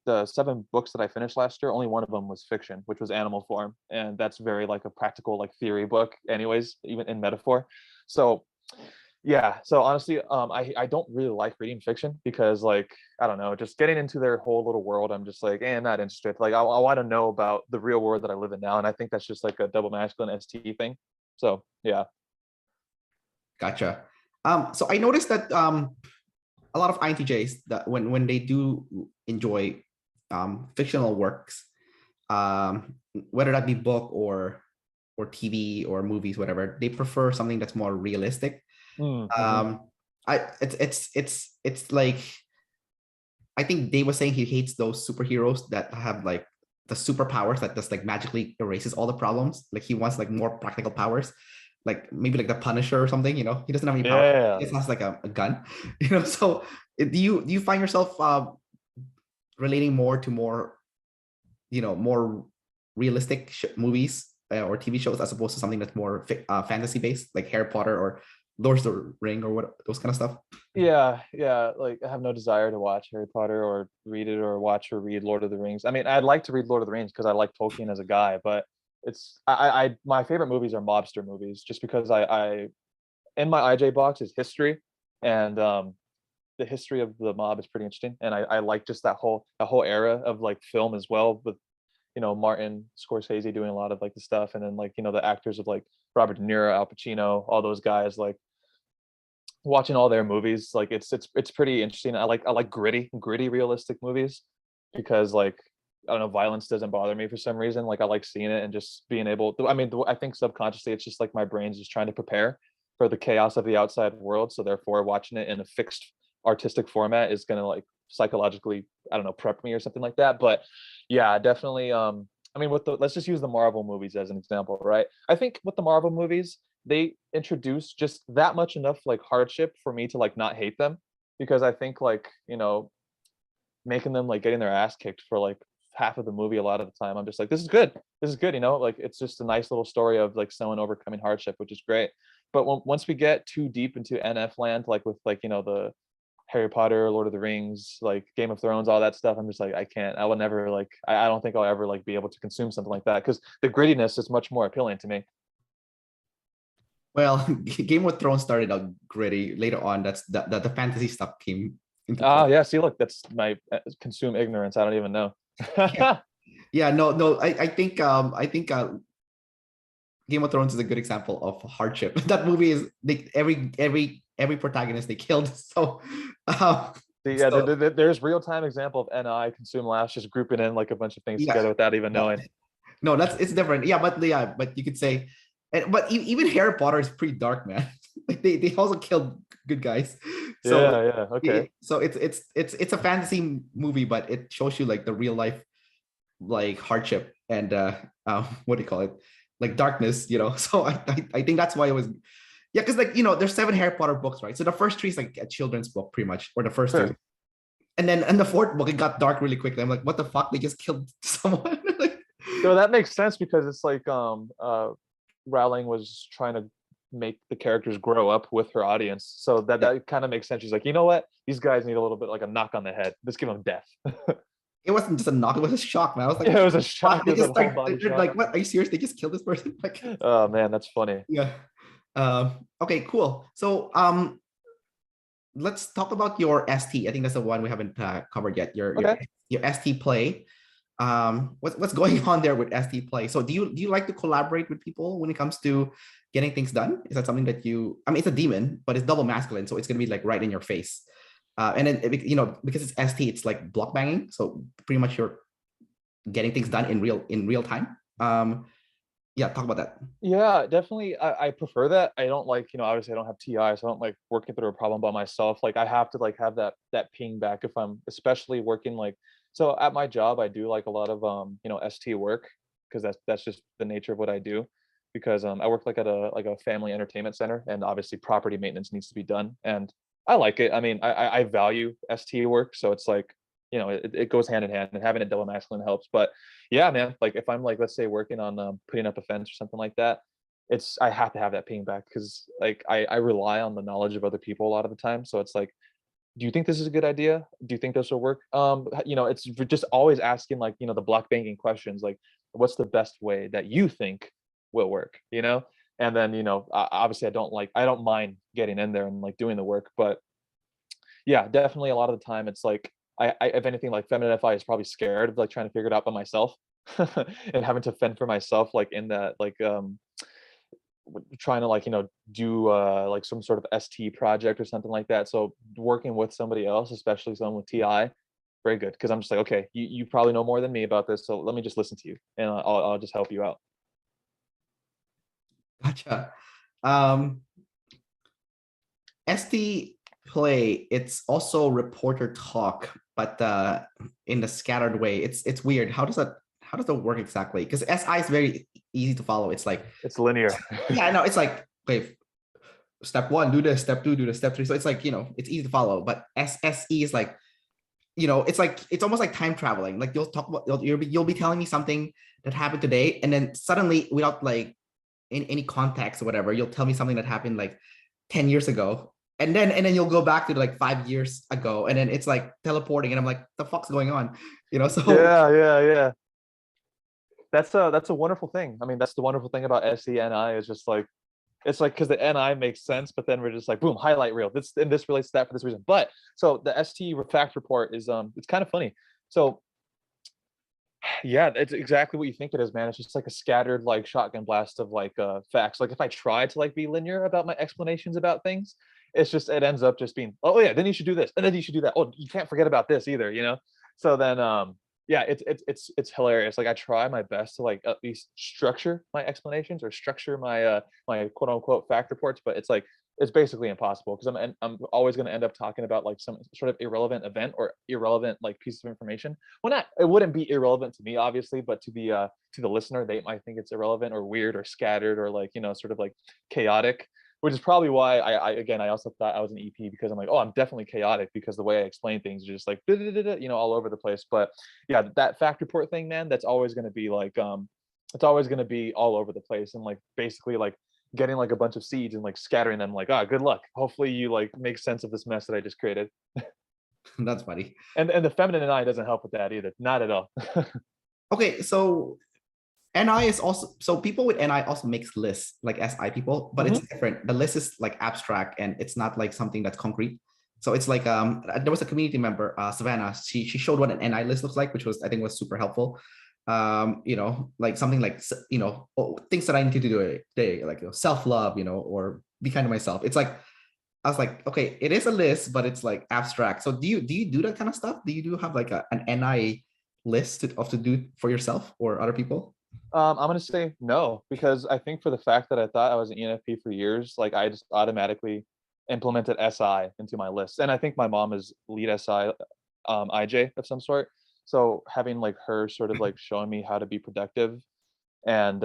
the 7 books that I finished last year, only one of them was fiction, which was Animal Form. And that's very like a practical, like theory book anyways, even in metaphor. So yeah, so honestly, I don't really like reading fiction because like I don't know, just getting into their whole little world, I'm just like, not interested. Like I want to know about the real world that I live in now, and I think that's just like a double masculine ST thing. So yeah. Gotcha. So I noticed that a lot of INTJs, that when they do enjoy fictional works, whether that be book or or TV or movies, whatever, they prefer something that's more realistic. Mm-hmm. It's like, I think Dave was saying he hates those superheroes that have like the superpowers that just like magically erases all the problems. Like he wants like more practical powers, like maybe like the Punisher or something. You know, he doesn't have any power. Yeah. He just has like a gun. You know, so do you find yourself relating more to more realistic movies or TV shows as opposed to something that's more fantasy based, like Harry Potter or Lord of the Ring or what those kind of stuff? Yeah. Like I have no desire to watch Harry Potter or read it or watch or read Lord of the Rings. I mean, I'd like to read Lord of the Rings because I like Tolkien as a guy, but it's I my favorite movies are mobster movies just because I in my IJ box is history, and the history of the mob is pretty interesting, and I like just that whole era of like film as well, with Martin Scorsese doing a lot of like the stuff, and then like the actors of like Robert De Niro, Al Pacino, all those guys, like watching all their movies, like it's pretty interesting. I like gritty realistic movies because like I don't know, violence doesn't bother me for some reason. Like I like seeing it and just being able to, I mean, I think subconsciously it's just like my brain's just trying to prepare for the chaos of the outside world. So therefore watching it in a fixed artistic format is going to like psychologically, I don't know, prep me or something like that. But yeah, definitely. I mean, let's just use the Marvel movies as an example, right? I think with the Marvel movies, they introduce just that much enough like hardship for me to like not hate them, because I think like making them like getting their ass kicked for like half of the movie a lot of the time, I'm just like, this is good, like it's just a nice little story of like someone overcoming hardship, which is great. But once we get too deep into NF land, like with like the Harry Potter, Lord of the Rings, like Game of Thrones, all that stuff, I'm just like, I will never like, I don't think I'll ever like be able to consume something like that, because the grittiness is much more appealing to me. Well, Game of Thrones started out gritty. Later on, that's the fantasy stuff came into play. Ah, yeah. See, look, that's my consume ignorance. I don't even know. Yeah, yeah, no. I think Game of Thrones is a good example of hardship. That movie is like every protagonist they killed. So, um, See, yeah, so there's real time example of NI consume last, just grouping in like a bunch of things yeah, together without even no, knowing. no, that's it's different. But you could say, but even Harry Potter is pretty dark, man. Like they also killed good guys. So Yeah. Okay. so it's a fantasy movie, but it shows you like the real life like hardship and what do you call it, like darkness. So I think that's why it was, yeah, because like there's 7 Harry Potter books, right? So the first 3 is like a children's book pretty much, or the first 2, Sure. and then in the 4th book it got dark really quickly. I'm like, what the fuck, they just killed someone. Like, So that makes sense because it's like Rowling was trying to make the characters grow up with her audience. So that yeah, that kind of makes sense. She's like, you know what? These guys need a little bit like a knock on the head. Let's give them death. it wasn't just a knock, it was a shock, man. I was like, Yeah, it was a what? shock. It They was a just whole start, body they're shock. like, what, are you serious, they just killed this person? Like, Oh man, that's funny. yeah. Okay, cool. So let's talk about your ST. I think that's the one we haven't covered yet. Okay. Your ST play. What's going on there with ST play? So do you like to collaborate with people when it comes to getting things done? Is that something that you? I mean, it's a demon, but it's double masculine, so it's gonna be like right in your face. And then because it's ST, it's like block banging. So pretty much you're getting things done in real time. Yeah, talk about that. Yeah, definitely. I prefer that. I don't like, obviously I don't have TI, so I don't like working through a problem by myself. Like I have to like have that ping back if I'm especially working like, so at my job I do like a lot of ST work, because that's just the nature of what I do. Because I work like at a family entertainment center, and obviously property maintenance needs to be done. And I like it. I mean, I value ST work, so it's like, it goes hand in hand, and having a double masculine helps. But yeah, man, like if I'm like, let's say working on putting up a fence or something like that, I have to have that ping back, because like I rely on the knowledge of other people a lot of the time. So it's like, do you think this is a good idea? Do you think this will work? It's just always asking like, the block banking questions, like what's the best way that you think will work, and then obviously I don't mind getting in there and like doing the work. But yeah, definitely a lot of the time it's like, I if anything, like feminine FI is probably scared of like trying to figure it out by myself, and having to fend for myself, like in that like trying to like do like some sort of ST project or something like that. So working with somebody else, especially someone with TI, very good, because I'm just like, okay, you probably know more than me about this, so let me just listen to you, and I'll just help you out. Gotcha. Um, ST play, it's also reporter talk, but in the scattered way. It's weird. How does that work exactly? Because SI is very easy to follow. It's like, It's linear. yeah, I know. It's like, okay, step one, do this, step two, do this, step three. So it's like, it's easy to follow. But SSE is like, it's like it's almost like time traveling. Like you'll talk about you'll be telling me something that happened today, and then suddenly, without like in any context or whatever, you'll tell me something that happened like 10 years ago. And then you'll go back to like 5 years ago, and then it's like teleporting, and I'm like, the fuck's going on? So Yeah. That's a wonderful thing. I mean, that's the wonderful thing about SCNI is just like it's like because the NI makes sense, but then we're just like boom, highlight reel. This relates to that for this reason. But so the ST fact report is it's kind of funny. So yeah, it's exactly what you think it is, man. It's just like a scattered like shotgun blast of like facts. Like if I try to like be linear about my explanations about things, it ends up just being, oh yeah, then you should do this, and then you should do that. Oh, you can't forget about this either, you know? So then yeah, it's hilarious. Like I try my best to like at least structure my explanations or structure my my quote unquote fact reports, but it's like it's basically impossible because I'm always going to end up talking about like some sort of irrelevant event or irrelevant like piece of information. Well, not it wouldn't be irrelevant to me obviously, but to the listener, they might think it's irrelevant or weird or scattered or like sort of like chaotic, which is probably why I also thought I was an EP because I'm like, oh, I'm definitely chaotic because the way I explain things is just like all over the place. But yeah, that fact report thing, man, that's always going to be like it's always going to be all over the place and like basically like getting like a bunch of seeds and like scattering them like, good luck, hopefully you like make sense of this mess that I just created. that's funny. And the feminine and I doesn't help with that either, not at all. Okay, so NI is also, so people with NI also makes lists like SI people, but it's different. The list is like abstract and it's not like something that's concrete. So it's like there was a community member, Savannah. She showed what an NI list looks like, which was, I think, was super helpful. Like something like things that I need to do today, like self-love, or be kind to myself. It's like I was like, okay, it is a list, but it's like abstract. So do you do that kind of stuff? Do you have like an NI list to do for yourself or other people? I'm gonna say no because I think for the fact that I thought I was an ENFP for years, like I just automatically implemented SI into my list, and I think my mom is lead SI, IJ of some sort. So having like her sort of like showing me how to be productive, and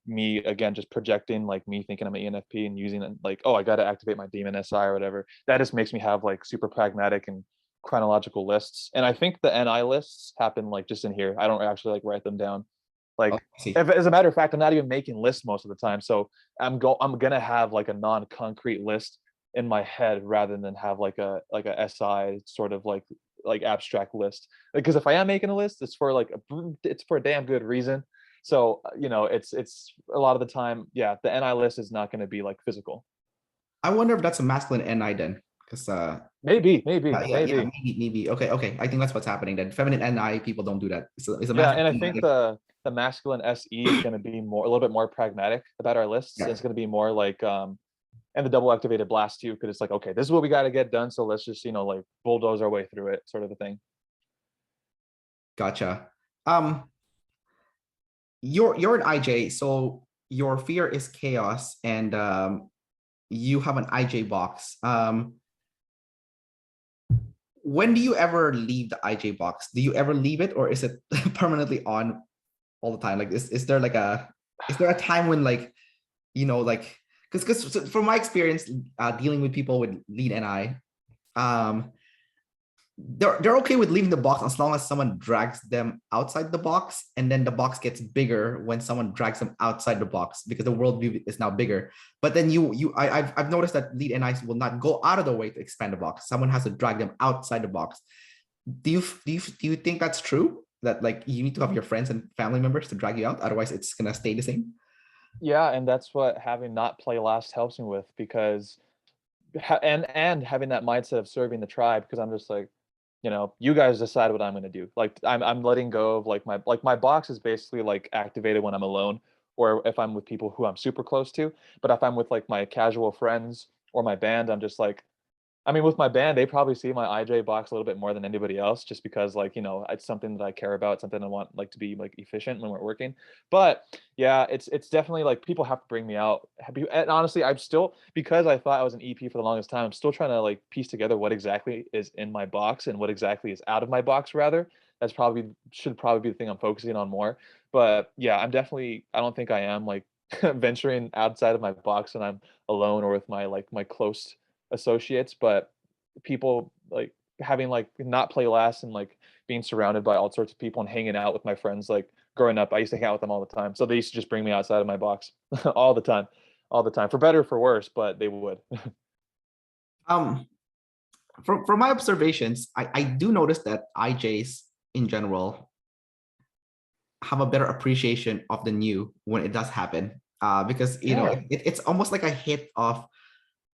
me again just projecting like me thinking I'm an ENFP and using it like, oh, I got to activate my demon SI or whatever. That just makes me have like super pragmatic and chronological lists, and I think the NI lists happen like just in here. I don't actually like write them down. Oh, Like, I see. if, as a matter of fact, I'm not even making lists most of the time. So I'm gonna have like a non-concrete list in my head rather than have like a SI sort of like abstract list. Because if I am making a list, it's for a damn good reason. So it's a lot of the time, yeah, the NI list is not going to be like physical. I wonder if that's a masculine NI then, because yeah, Maybe. maybe. Okay. I think that's what's happening then. Feminine NI people don't do that. So it's a Yeah, and I masculine think NI. the masculine SE is going to be a little bit more pragmatic about our lists. Yeah, It's going to be more like and the double activated blast too, because it's like, okay, this is what we got to get done, so let's just like bulldoze our way through it, sort of a thing. gotcha. Um, you're an IJ, so your fear is chaos, and you have an IJ box. When do you ever leave the IJ box? Do you ever leave it, or is it permanently on all the time? Like, is there a time when like, like, because from my experience dealing with people with lead NI, um, they're okay with leaving the box as long as someone drags them outside the box, and then the box gets bigger when someone drags them outside the box because the worldview is now bigger. But then I've noticed that lead NIs will not go out of the way to expand the box. Someone has to drag them outside the box. Do you think that's true? That like you need to have your friends and family members to drag you out, otherwise it's gonna stay the same. Yeah, and that's what having not play last helps me with, because and having that mindset of serving the tribe, because I'm just like, you guys decide what I'm going to do. Like I'm letting go of like my box is basically like activated when I'm alone or if I'm with people who I'm super close to. But if I'm with like my casual friends or my band, I'm just like, I mean, with my band, they probably see my IJ box a little bit more than anybody else, just because, like, you know, it's something that I care about, something I want, like, to be like efficient when we're working. But yeah, it's definitely like people have to bring me out. And honestly, I'm still, because I thought I was an EP for the longest time, I'm still trying to like piece together what exactly is in my box and what exactly is out of my box. Rather, that's probably should probably be the thing I'm focusing on more. But yeah, I don't think I am like venturing outside of my box, and I'm alone or with my like my close associates, but people like having like not play last and like being surrounded by all sorts of people and hanging out with my friends. Like growing up, I used to hang out with them all the time. So they used to just bring me outside of my box all the time, for better or for worse, but they would. Um, from my observations, I do notice that IJs in general have a better appreciation of the new when it does happen. Because you know Yeah. it's almost like a hit of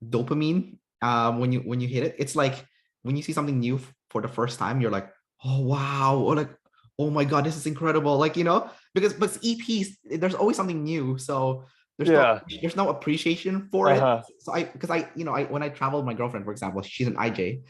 dopamine. When you hit it, it's like when you see something new for the first time, you're like, oh wow, or like, oh my god, this is incredible. Like, you know, because but EPs, there's always something new, so Yeah. there's no appreciation for it. Uh-huh. So because I you know I when I travel with my girlfriend, for example, she's an IJ,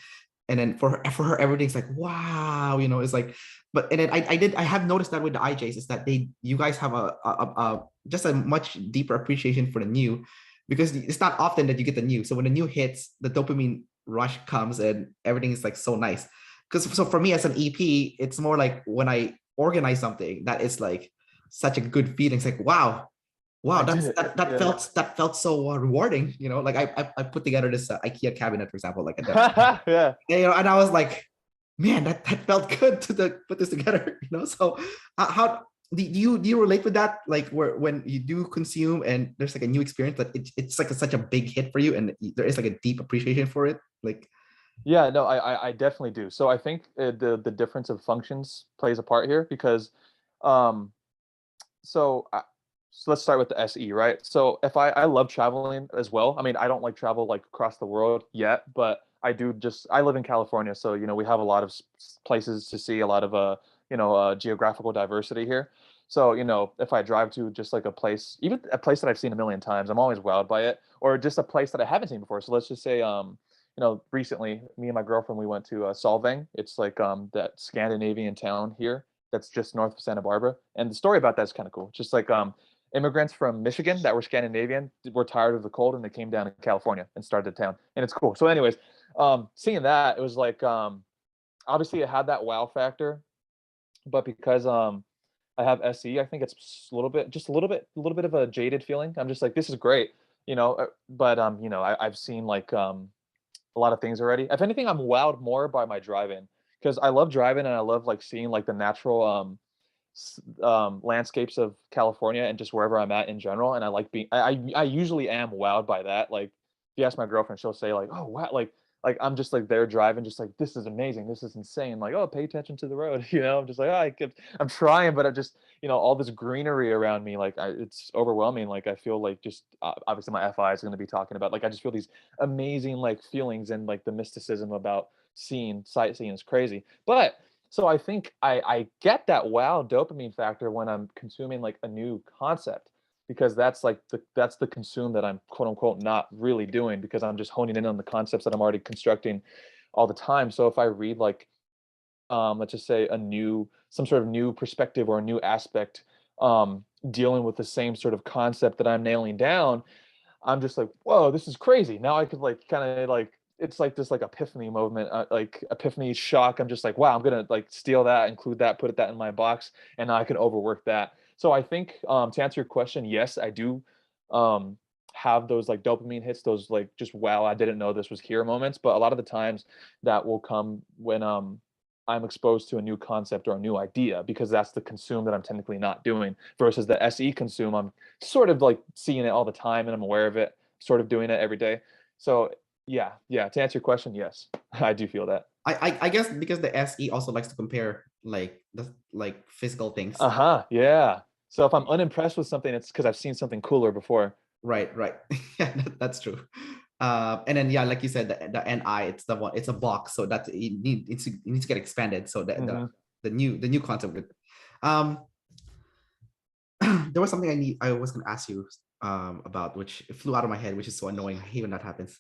and then for her everything's like wow, you know, it's like, but and then I have noticed that with the IJs is that you guys have a just a much deeper appreciation for the new, because it's not often that you get the new. So when the new hits, the dopamine rush comes and everything is like so nice. Because so for me as an EP, it's more like when I organize something that is like such a good feeling. It's like wow, I did it. Yeah. that felt so rewarding. You know, like I put together this IKEA cabinet, for example, like Yeah. you know, and I was like, man, that felt good to put this together. You know, so how do you relate with that? Like where when you do consume and there's like a new experience that it's like such a big hit for you, and there is like a deep appreciation for it. Like, Yeah, no, I definitely do. So I think the difference of functions plays a part here because um so I, so let's start with the SE, right? So if I love traveling as well. I mean, I don't like travel like across the world yet, but I do just I live in California, so you know, we have a lot of places to see, a lot of geographical diversity here. So, you know, if I drive to just like a place, even a place that I've seen a million times, I'm always wowed by it, or just a place that I haven't seen before. So let's just say you know, recently me and my girlfriend we went to Solvang. It's like that Scandinavian town here that's just north of Santa Barbara. And the story about that is kind of cool. Just like immigrants from Michigan that were Scandinavian were tired of the cold and they came down to California and started the town. And it's cool. So, anyways, seeing that, it was like obviously it had that wow factor, but because I have SE, I think it's a little bit, just a little bit of a jaded feeling. I'm just like, this is great, you know. But you know, I've seen like a lot of things already. If anything, I'm wowed more by my driving because I love driving and I love like seeing like the natural landscapes of California and just wherever I'm at in general. And I like being, I usually am wowed by that. Like if you ask my girlfriend, she'll say like, oh wow, like I'm just like there driving, just like this is amazing, this is insane. Like, oh, pay attention to the road, you know. I'm just like, oh, I'm trying, but I just, you know, all this greenery around me, like it's overwhelming. Like I feel like just obviously my FI is going to be talking about, like I just feel these amazing like feelings and like the mysticism about sightseeing is crazy. But so I think I get that wow dopamine factor when I'm consuming like a new concept, because that's like that's the consume that I'm quote unquote not really doing, because I'm just honing in on the concepts that I'm already constructing all the time. So if I read like let's just say some sort of new perspective or a new aspect dealing with the same sort of concept that I'm nailing down, I'm just like, whoa, this is crazy. Now I could like kind of like, it's like this like epiphany moment, like epiphany shock. I'm just like, wow, I'm gonna like steal that, include that, put that in my box, and now I can overwork that. So I think to answer your question, yes, I do um, have those like dopamine hits, those like just wow, I didn't know this was here moments. But a lot of the times that will come when I'm exposed to a new concept or a new idea, because that's the consume that I'm technically not doing, versus the SE consume. I'm sort of like seeing it all the time and I'm aware of it, sort of doing it every day. So yeah. To answer your question, yes, I do feel that. I guess because the SE also likes to compare like the like physical things. Uh-huh. Yeah. So if I'm unimpressed with something, it's because I've seen something cooler before. Right. Yeah, that's true. And then yeah, like you said, the NI, it's the one, it's a box, so that it needs to get expanded. So Hmm. the new concept with um there was something I was gonna ask you about, which flew out of my head, which is so annoying. I hate when that happens.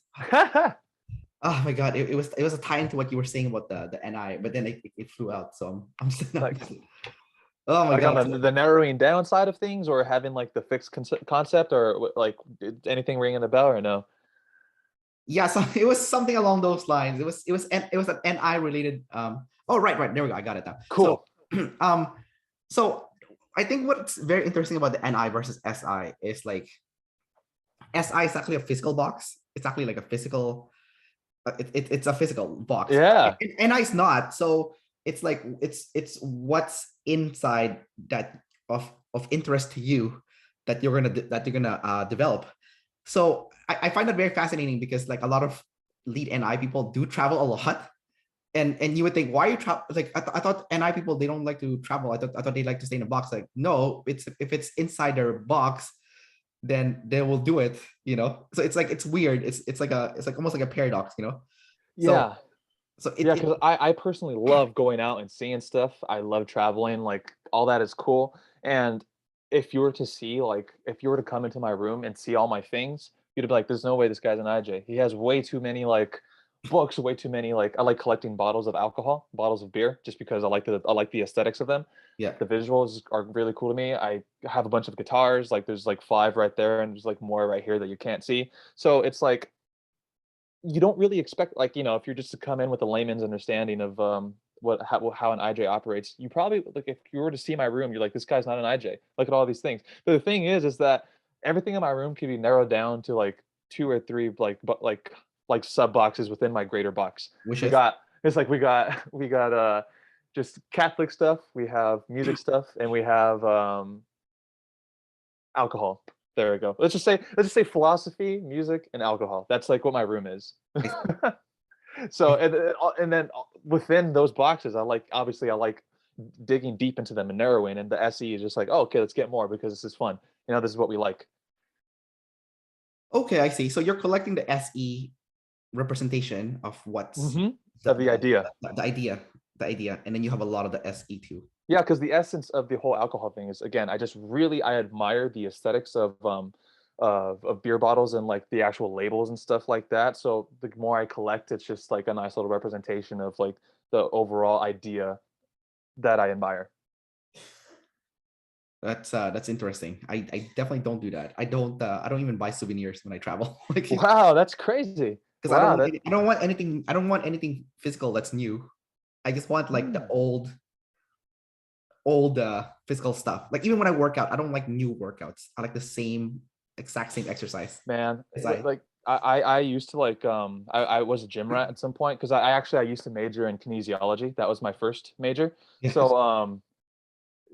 Oh my god, it was a tie into what you were saying about the NI, but then it flew out. So I'm still not. Like Oh my like on god. the narrowing down side of things, or having like the fixed concept, or like anything ringing the bell or no? Yeah, so it was something along those lines. It was an NI related. Oh right, there we go. I got it now. So Cool. um, so I think what's very interesting about the NI versus SI is like SI is actually a physical box. It's actually like a physical. It's a physical box. Yeah. And NI is not. So it's like it's what's inside that of interest to you that you're gonna develop. So I find that very fascinating because like a lot of lead NI people do travel a lot. And you would think, why are you travel? Like I thought NI people, they don't like to travel. I thought they like to stay in a box. Like, no, it's if it's inside their box, then they will do it, you know. So it's like it's weird. It's like almost like a paradox, you know. So Yeah. so Yeah, it because I personally love going out and seeing stuff. I love traveling, like all that is cool. And if you were to see, like, if you were to come into my room and see all my things, you'd be like, there's no way this guy's an IJ. He has way too many like books, way too many like I like collecting bottles of alcohol, bottles of beer, just because I like the aesthetics of them. yeah. The visuals are really cool to me. I have a bunch of guitars, like there's like 5 right there, and there's like more right here that you can't see. So it's like you don't really expect, like, if you're just to come in with a layman's understanding of how an IJ operates, you probably, like, if you were to see my room, you're like, this guy's not an IJ. Look at all these things. But the thing is that everything in my room can be narrowed down to like 2 or 3 like sub boxes within my greater box. Which We is got it's like we got just Catholic stuff, we have music stuff, and we have alcohol. There we go. Let's just say philosophy, music, and alcohol. That's like what my room is. I see. So and then within those boxes, I like digging deep into them and narrowing. And the SE is just like, oh, okay, let's get more because this is fun. This is what we like. Okay, I see. So you're collecting the SE representation of what's Mm-hmm. Of the idea. the idea, and then you have a lot of the SE too. Yeah, because the essence of the whole alcohol thing is, again, I admire the aesthetics of beer bottles and like the actual labels and stuff like that. So the more I collect, it's just like a nice little representation of like the overall idea that I admire. That's interesting. I definitely don't do that. I don't even buy souvenirs when I travel. Like Wow, that's crazy. because Wow, that I don't want anything physical that's new. I just want like the old physical stuff. Like even when I work out, I don't like new workouts. I like the same exact same exercise. man, As I like I used to like I was a gym rat at some point because I used to major in kinesiology. That was my first major. yes. So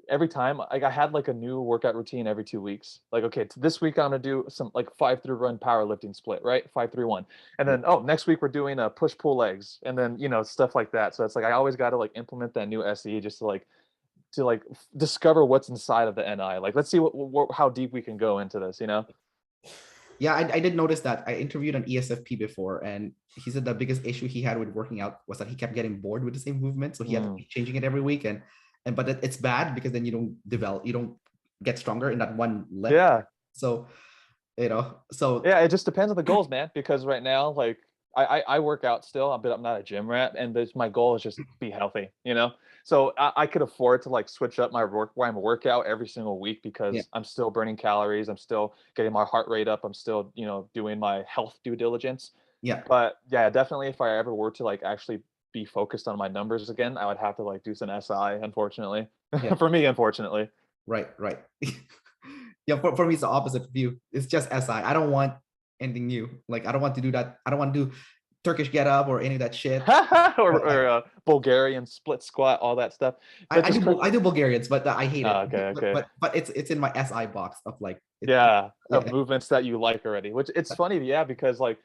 every time, like, I had like a new workout routine every 2 weeks. Like, okay, this week I'm gonna do some like 5-through-run powerlifting split, right? 5-3-1. And Yeah. then next week we're doing a push-pull legs, and then stuff like that. So it's like I always got to like implement that new SE just to discover what's inside of the NI. Like, let's see how deep we can go into this. Yeah, I did notice that. I interviewed an ESFP before, and he said the biggest issue he had with working out was that he kept getting bored with the same movement, so he had to keep changing it every week. And but it's bad because then you don't get stronger in that one lift. Yeah. So so Yeah, it just depends on the goals, man. Because right now, like I work out still, but I'm not a gym rat, and my goal is just be healthy. So I could afford to like switch up my workout every single week yeah, because I'm still burning calories, I'm still getting my heart rate up, I'm still doing my health due diligence. yeah, But yeah, definitely, if I ever were to like actually be focused on my numbers again, I would have to like do some SI, unfortunately. yeah, For me, unfortunately. right. Yeah, for me it's the opposite view. It's just SI. I don't want anything new. Like I don't want to do that. I don't want to do Turkish get up or any of that shit. or Bulgarian split squat, all that stuff. But just I do Bulgarians, but I hate it. okay, okay. But it's in my SI box of like Yeah, of yeah, movements that you like already. Which it's funny, yeah, because like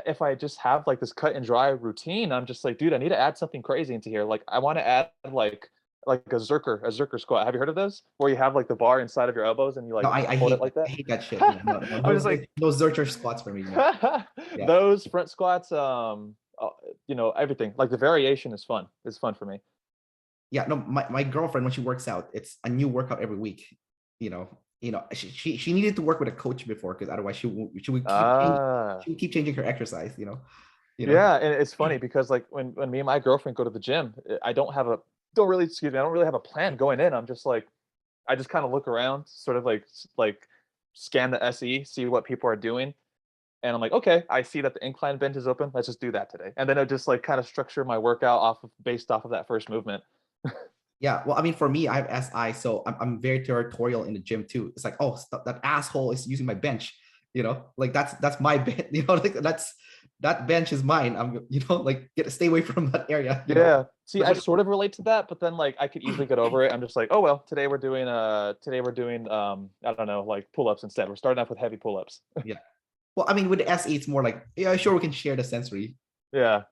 if I just have like this cut and dry routine, I'm just like, dude, I need to add something crazy into here. Like I want to add like a zerker squat. Have you heard of those? Where you have like the bar inside of your elbows and you no, like hold it like I that? hate that shit. I'm just like No Zercher squats for me. No. Yeah. those front squats, everything. Like the variation is fun. It's fun for me. Yeah, no, my girlfriend when she works out, it's a new workout every week. She needed to work with a coach before because otherwise she would Ah. she would keep changing her exercise. you know? Yeah, and it's funny because like when me and my girlfriend go to the gym, I don't really, excuse me, I don't really have a plan going in. I'm just like, I just kind of look around, sort of like scan the SE, see what people are doing, and I'm like, okay, I see that the incline bench is open. Let's just do that today, and then I just like kind of structure my workout based off of that first movement. Yeah, well, I mean, for me, I have SI, so I'm very territorial in the gym too. It's like, oh, that asshole is using my bench, like that's my bench, like that bench is mine. I'm, like stay away from that area. Yeah. See, But I when, sort of relate to that, but then like I could easily get over it. I'm just like, oh well, today we're doing I don't know, like pull-ups instead. We're starting off with heavy pull-ups. yeah, well, I mean, with the SE, it's more like, yeah, sure, we can share the sensory Yeah.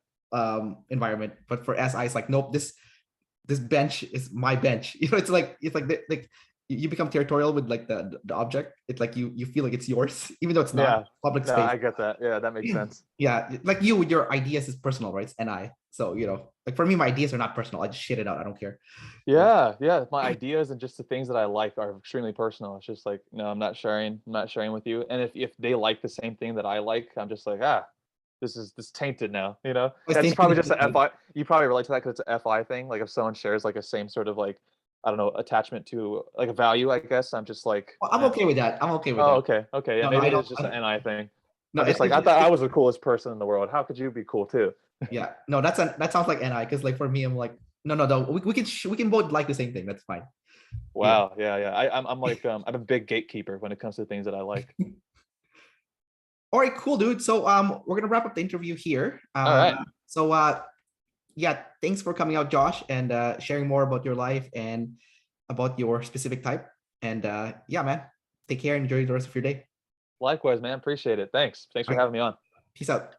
environment, but for SI, it's like, nope, this bench is my bench. It's like you become territorial with like the object. It's like you feel like it's yours, even though it's not Yeah. public No, space. I get that. Yeah, that makes sense. Yeah, like you with your ideas is personal, right? It's NI. So like for me, my ideas are not personal. I just shit it out. I don't care. Yeah, yeah. My ideas and just the things that I like are extremely personal. It's just like, no, I'm not sharing. I'm not sharing with you. And if they like the same thing that I like, I'm just like, this tainted now. I That's think probably just a FI. You probably relate to that because it's a FI thing. Like if someone shares like a same sort of like, I don't know, attachment to like a value, I guess. I'm just like, well, I'm eh. okay with that. I'm okay with Oh, that. okay, okay. Yeah, No, no, maybe I it don't. is just an NI thing. No, I'm just like, I thought I was the coolest person in the world. How could you be cool too? yeah, no, that sounds like NI because like for me, I'm like, no. We can both like the same thing. That's fine. Yeah. Wow. Yeah, yeah. I'm like I'm a big gatekeeper when it comes to things that I like. All right, cool, dude. So we're gonna wrap up the interview here. All right. So yeah, thanks for coming out, Josh, and sharing more about your life and about your specific type. And yeah, man, take care and enjoy the rest of your day. Likewise, man. Appreciate it. Thanks. Thanks All for right, having me on. peace out.